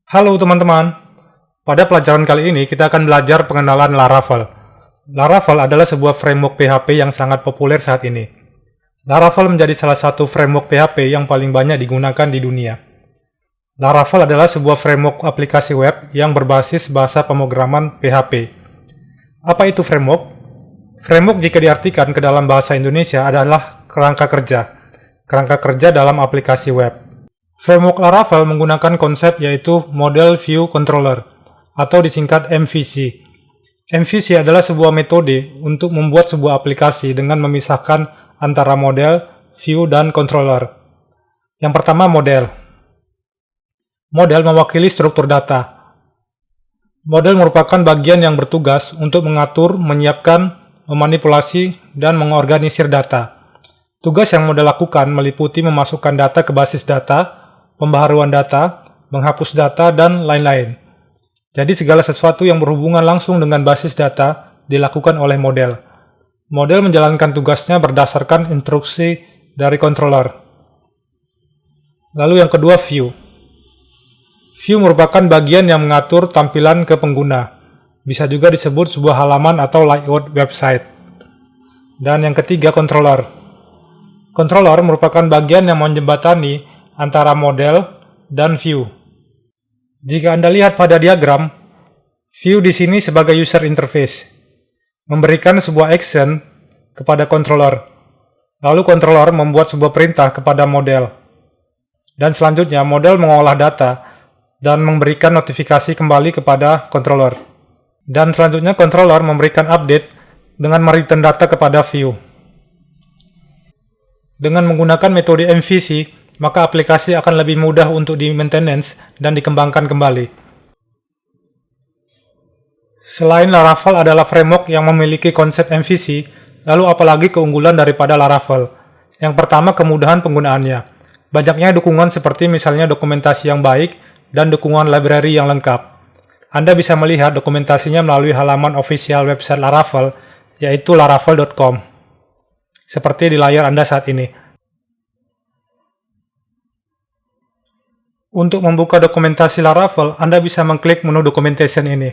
Halo teman-teman, pada pelajaran kali ini kita akan belajar pengenalan Laravel. Laravel adalah sebuah framework PHP yang sangat populer saat ini. Laravel menjadi salah satu framework PHP yang paling banyak digunakan di dunia. Laravel adalah sebuah framework aplikasi web yang berbasis bahasa pemrograman PHP. Apa itu framework? Framework jika diartikan ke dalam bahasa Indonesia adalah kerangka kerja. Kerangka kerja dalam aplikasi web. Framework Laravel menggunakan konsep yaitu Model View Controller atau disingkat MVC. MVC adalah sebuah metode untuk membuat sebuah aplikasi dengan memisahkan antara model, view, dan controller. Yang pertama, model. Model mewakili struktur data. Model merupakan bagian yang bertugas untuk mengatur, menyiapkan, memanipulasi, dan mengorganisir data. Tugas yang model lakukan meliputi memasukkan data ke basis data, pembaharuan data, menghapus data, dan lain-lain. Jadi segala sesuatu yang berhubungan langsung dengan basis data dilakukan oleh model. Model menjalankan tugasnya berdasarkan instruksi dari controller. Lalu yang kedua, view. View merupakan bagian yang mengatur tampilan ke pengguna. Bisa juga disebut sebuah halaman atau layout website. Dan yang ketiga, controller. Controller merupakan bagian yang menjembatani antara model dan view. Jika Anda lihat pada diagram, view di sini sebagai user interface, memberikan sebuah action kepada controller. Lalu controller membuat sebuah perintah kepada model. Dan selanjutnya model mengolah data dan memberikan notifikasi kembali kepada controller. Dan selanjutnya controller memberikan update dengan mereturn data kepada view. Dengan menggunakan metode MVC, maka aplikasi akan lebih mudah untuk di-maintenance dan dikembangkan kembali. Selain Laravel adalah framework yang memiliki konsep MVC, lalu apalagi keunggulan daripada Laravel? Yang pertama, kemudahan penggunaannya. Banyaknya dukungan seperti misalnya dokumentasi yang baik dan dukungan library yang lengkap. Anda bisa melihat dokumentasinya melalui halaman official website Laravel, yaitu laravel.com. Seperti di layar Anda saat ini. Untuk membuka dokumentasi Laravel, Anda bisa mengklik menu documentation ini.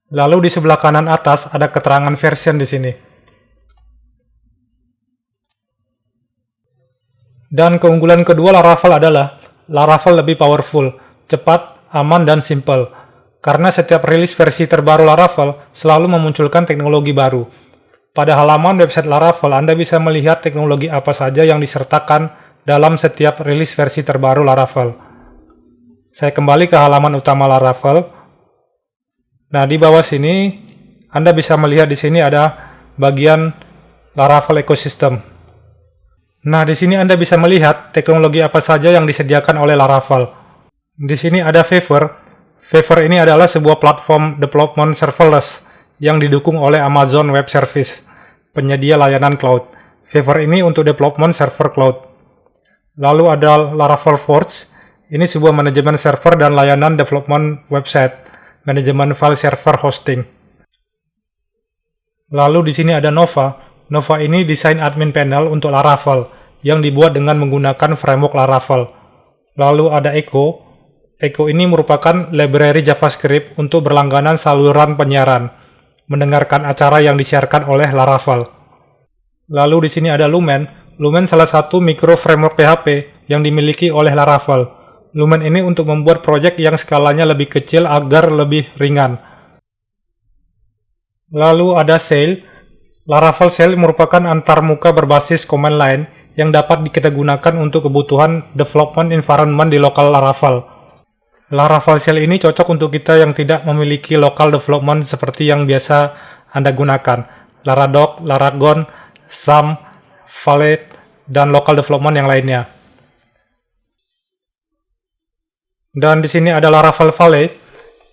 Lalu di sebelah kanan atas ada keterangan version di sini. Dan keunggulan kedua Laravel adalah Laravel lebih powerful, cepat, aman, dan simple. Karena setiap rilis versi terbaru Laravel selalu memunculkan teknologi baru. Pada halaman website Laravel, Anda bisa melihat teknologi apa saja yang disertakan dalam setiap rilis versi terbaru Laravel. Saya kembali ke halaman utama Laravel. Nah, di bawah sini Anda bisa melihat di sini ada bagian Laravel Ecosystem. Nah, di sini Anda bisa melihat teknologi apa saja yang disediakan oleh Laravel. Di sini ada Fever. Fever ini adalah sebuah platform development serverless yang didukung oleh Amazon Web Services, penyedia layanan cloud. Fever ini untuk development server cloud. Lalu ada Laravel Forge, ini sebuah manajemen server dan layanan development website, manajemen file server hosting. Lalu di sini ada Nova. Nova ini desain admin panel untuk Laravel yang dibuat dengan menggunakan framework Laravel. Lalu ada Echo. Echo ini merupakan library JavaScript untuk berlangganan saluran penyiaran, mendengarkan acara yang disiarkan oleh Laravel. Lalu di sini ada Lumen. Lumen salah satu micro framework PHP yang dimiliki oleh Laravel. Lumen ini untuk membuat proyek yang skalanya lebih kecil agar lebih ringan. Lalu ada Sail. Laravel Sail merupakan antarmuka berbasis command line yang dapat kita gunakan untuk kebutuhan development environment di lokal Laravel. Laravel Sail ini cocok untuk kita yang tidak memiliki local development seperti yang biasa Anda gunakan. Laradoc, Laragon, SAM, Valet, dan local development yang lainnya. Dan di sini ada Laravel Valet.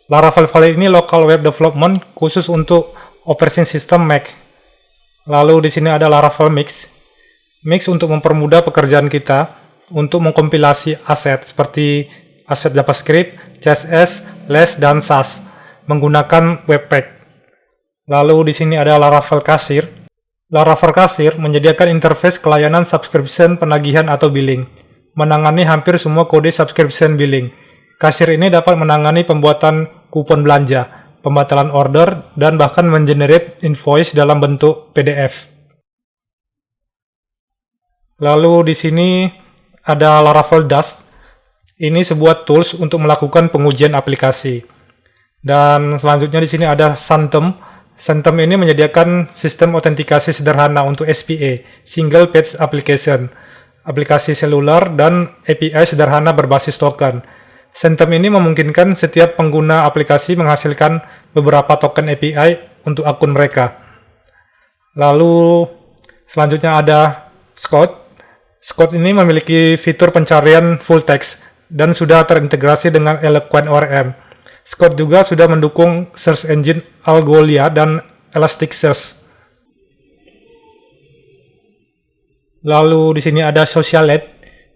Laravel Valet ini local web development khusus untuk operating system Mac. Lalu di sini ada Laravel Mix. Mix untuk mempermudah pekerjaan kita untuk mengkompilasi aset seperti aset JavaScript, CSS, LESS, dan SAS menggunakan Webpack. Lalu di sini ada Laravel Cashier. Laravel Cashier menyediakan interface kelayanan subscription penagihan atau billing, menangani hampir semua kode subscription billing. Kasir ini dapat menangani pembuatan kupon belanja, pembatalan order, dan bahkan mengenerate invoice dalam bentuk PDF. Lalu di sini ada Laravel Dust. Ini sebuah tools untuk melakukan pengujian aplikasi. Dan selanjutnya di sini ada Santem. Santem ini menyediakan sistem autentikasi sederhana untuk SPA, Single Page Application, aplikasi seluler, dan API sederhana berbasis token. Santem ini memungkinkan setiap pengguna aplikasi menghasilkan beberapa token API untuk akun mereka. Lalu selanjutnya ada Scout. Scout ini memiliki fitur pencarian full text dan sudah terintegrasi dengan Eloquent ORM. Scout juga sudah mendukung search engine Algolia dan Elasticsearch. Lalu di sini ada Socialite.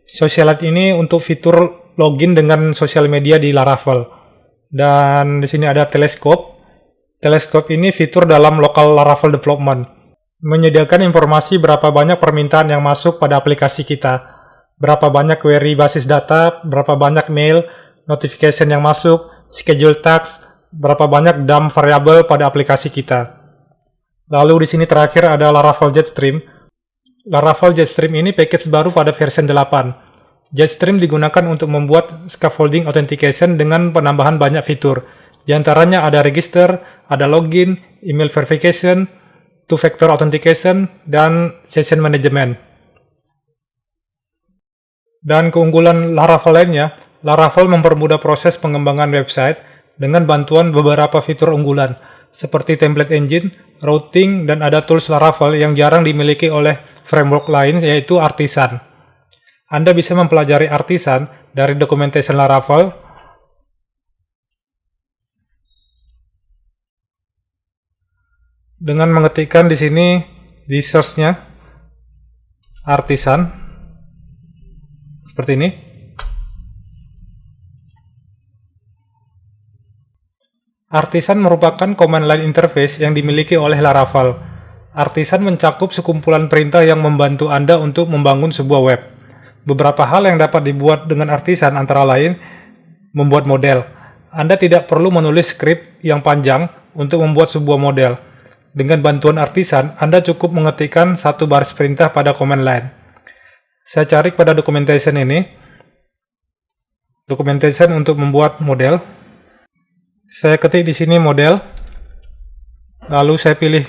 Socialite ini untuk fitur login dengan sosial media di Laravel. Dan di sini ada Telescope. Telescope ini fitur dalam local Laravel development. Menyediakan informasi berapa banyak permintaan yang masuk pada aplikasi kita. Berapa banyak query basis data, berapa banyak mail, notification yang masuk, schedule tasks, berapa banyak dump variable pada aplikasi kita. Lalu di sini terakhir ada Laravel Jetstream. Laravel Jetstream ini package baru pada versi 8. Jetstream digunakan untuk membuat scaffolding authentication dengan penambahan banyak fitur. Di antaranya ada register, ada login, email verification, two-factor authentication, dan session management. Dan keunggulan Laravel lainnya, Laravel mempermudah proses pengembangan website dengan bantuan beberapa fitur unggulan, seperti template engine, routing, dan ada tools Laravel yang jarang dimiliki oleh framework lain, yaitu Artisan. Anda bisa mempelajari Artisan dari dokumentasi Laravel dengan mengetikkan di sini di search-nya Artisan seperti ini. Artisan merupakan command line interface yang dimiliki oleh Laravel. Artisan mencakup sekumpulan perintah yang membantu Anda untuk membangun sebuah web. Beberapa hal yang dapat dibuat dengan Artisan antara lain membuat model. Anda tidak perlu menulis skrip yang panjang untuk membuat sebuah model. Dengan bantuan Artisan, Anda cukup mengetikkan satu baris perintah pada command line. Saya cari pada documentation ini. Documentation untuk membuat model. Saya ketik di sini model. Lalu saya pilih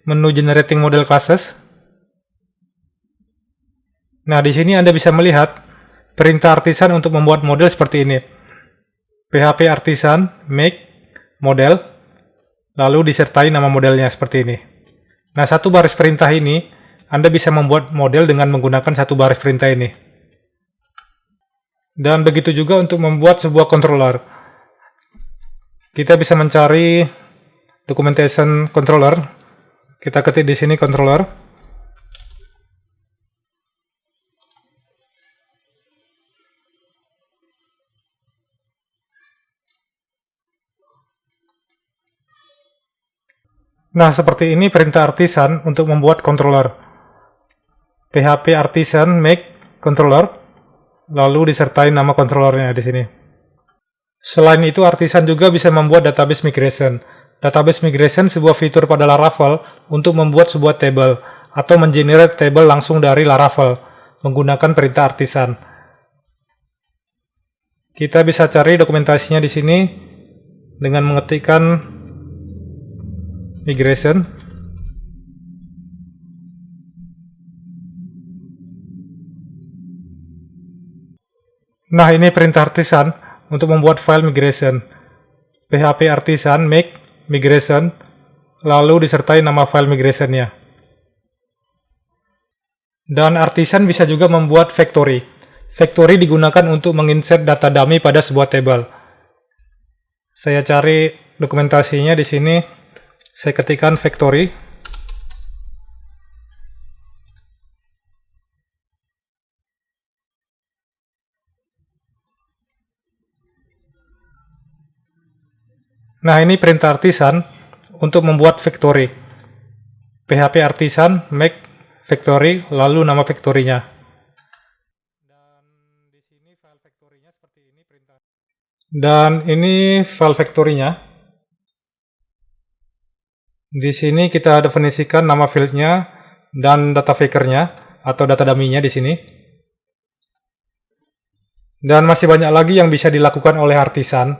menu generating model classes. Nah, di sini Anda bisa melihat perintah Artisan untuk membuat model seperti ini. PHP Artisan make model, lalu disertai nama modelnya seperti ini. Nah, satu baris perintah ini Anda bisa membuat model dengan menggunakan satu baris perintah ini. Dan begitu juga untuk membuat sebuah controller. Kita bisa mencari documentation controller. Kita ketik di sini controller. Nah, seperti ini perintah Artisan untuk membuat controller. PHP Artisan make controller, lalu disertai nama controllernya di sini. Selain itu, Artisan juga bisa membuat database migration. Database migration sebuah fitur pada Laravel untuk membuat sebuah table atau mengenerate table langsung dari Laravel menggunakan perintah Artisan. Kita bisa cari dokumentasinya di sini dengan mengetikkan migration. Nah, ini perintah Artisan untuk membuat file migration. PHP Artisan make migration, lalu disertai nama file migrationnya. Dan Artisan bisa juga membuat factory. Factory digunakan untuk menginsert data dummy pada sebuah table. Saya cari dokumentasinya di sini. Saya ketikkan factory. Nah, ini perintah Artisan untuk membuat factory. PHP Artisan make factory, lalu nama factory-nya. Dan di sini file factory-nya seperti ini perintah. Dan ini file factory-nya. Di sini kita definisikan nama field-nya dan data figure-nya atau data dummy-nya di sini. Dan masih banyak lagi yang bisa dilakukan oleh artisan.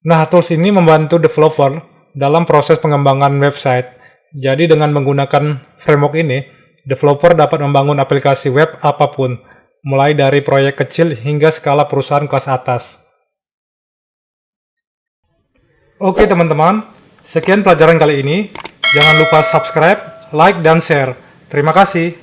Nah, tools ini membantu developer dalam proses pengembangan website. Jadi dengan menggunakan framework ini, developer dapat membangun aplikasi web apapun, mulai dari proyek kecil hingga skala perusahaan kelas atas. Oke teman-teman, sekian pelajaran kali ini. Jangan lupa subscribe, like, dan share. Terima kasih.